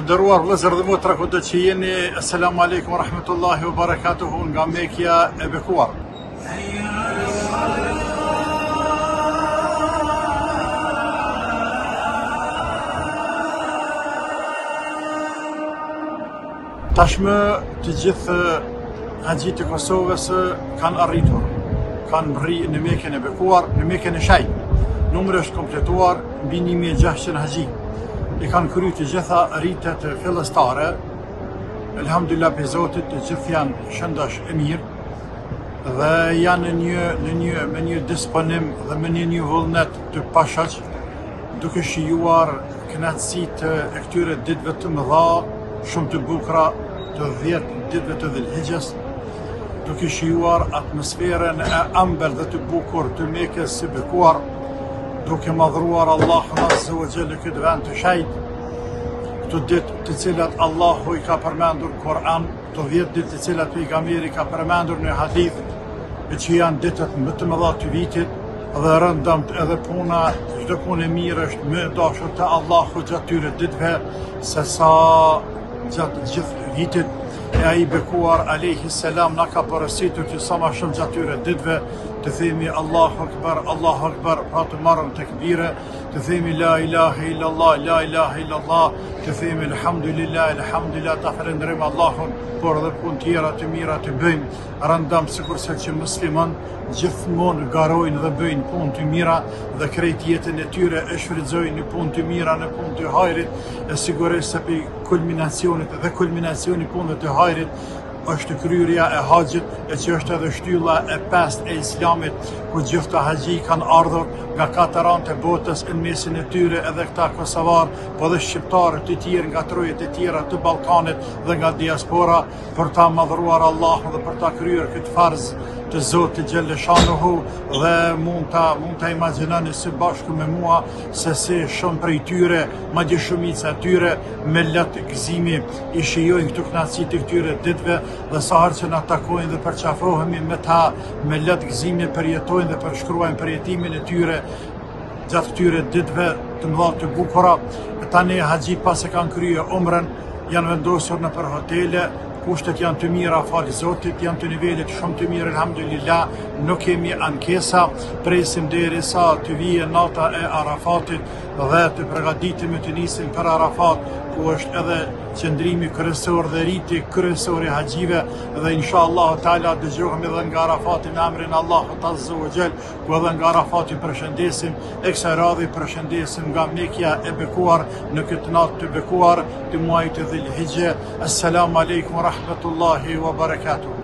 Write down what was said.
nderuar vëllezër dhe motra kudo që jeni, assalamu alaikum wa rahmatullahi wa barakatuhu nga Mekja e bekuar. Tashmë të gjithë haxhit e Kosovës kanë arritur, kanë bërri në Mekën e bekuar, në Mekën e Shajt. Numri është kompletuar mbi 1600 haxhi. I kanë kryer të gjitha rritet fillestare. Elhamdulillah pe Zotit, të gjithë janë shëndash e mirë dhe janë me një disponim dhe me një vullnet të pashoq, duke shijuar kënaqësitë e këtyre ditëve të mëdha, shumë të bukura, të 10 ditëve të Dhulhijhes, duke shijuar atmosferën e ëmbël dhe të bukur të Mekës së bekuar, duke madhruar Allahun Azza wa Jalla këtë vend të shenjtë, këto ditë të cilat Allahu i ka përmendur në Kur'an, këto 10 ditë të cilat pejgamberi ka përmendur në hadith, e që janë ditët më të mëdha të vitit, dhe rëndëmt edhe puna, çdo punë e mirë është më e dashur te Allahu gjatë tyre ditëve se sa gjatë gjithë vitit. E ai bekuar alayhi salam na ka porositur që sa më shumë gjatë tyre ditëve të themi Allahu Akbar, pra të marrëm tekbire, të themi la ilaha illallah, të themi alhamdulillah, të falënderojmë Allahun, por edhe punë tjera të mira të bëjmë, rëndam sikurse që musliman gjithmonë garojnë dhe bëjnë punë të mira dhe krejt jetën e tyre e shfrytëzojnë në punë të mira, në punë të hajrit, e sigurisht se për kulminacioni punëve të hajrit është kryerja e haxhit, e që është edhe shtylla e 5 e Islamit, ku gjithë të haxhi kanë ardhur nga 4 anë të botës, në mesin e tyre edhe këta kosovar, po dhe shqiptarë të tjerë nga trojet e tjera të Ballkanit dhe nga diaspora, për ta madhruar Allahun dhe për ta kryer këtë farz të Zotit Gjelle Shanuhu, dhe mund ta imagjinoni së bashku me mua se si shumë prej tyre, madje shumica e tyre me lot gëzimi i shijojnë këto kënaqësi të këtyre ditëve, dhe sa herë që na takojnë dhe përqafohemi me ta, me lot gëzimi përjetojnë dhe përshkruajnë përjetimin e tyre gjatë këtyre ditëve të mëdha të bukura. Tani haxhit pas e kanë kryer umrën, janë vendosur në për hotele, kushtet janë të mira, falë Zotit, janë të nivelet shumë të mirë, alhamdulillah, nuk kemi ankesa, presim derisa të vijë nata e Arafatit dhe të përgatitemi të nisim për Arafat, ku është edhe qëndrimi kryesor dhe riti kryesor i haxhive, dhe inshallah taala dëgjohemi edhe nga Arafati në emrin Allahut Azza wa Jall, ku edhe nga Arafati përshëndesim, e kësaj radhi përshëndesim nga Mekja e bekuar në këtë natë të bekuar të muajit të Dhulhijhe. Assalamu alaikum wa rahmatullahi wa barakatuh.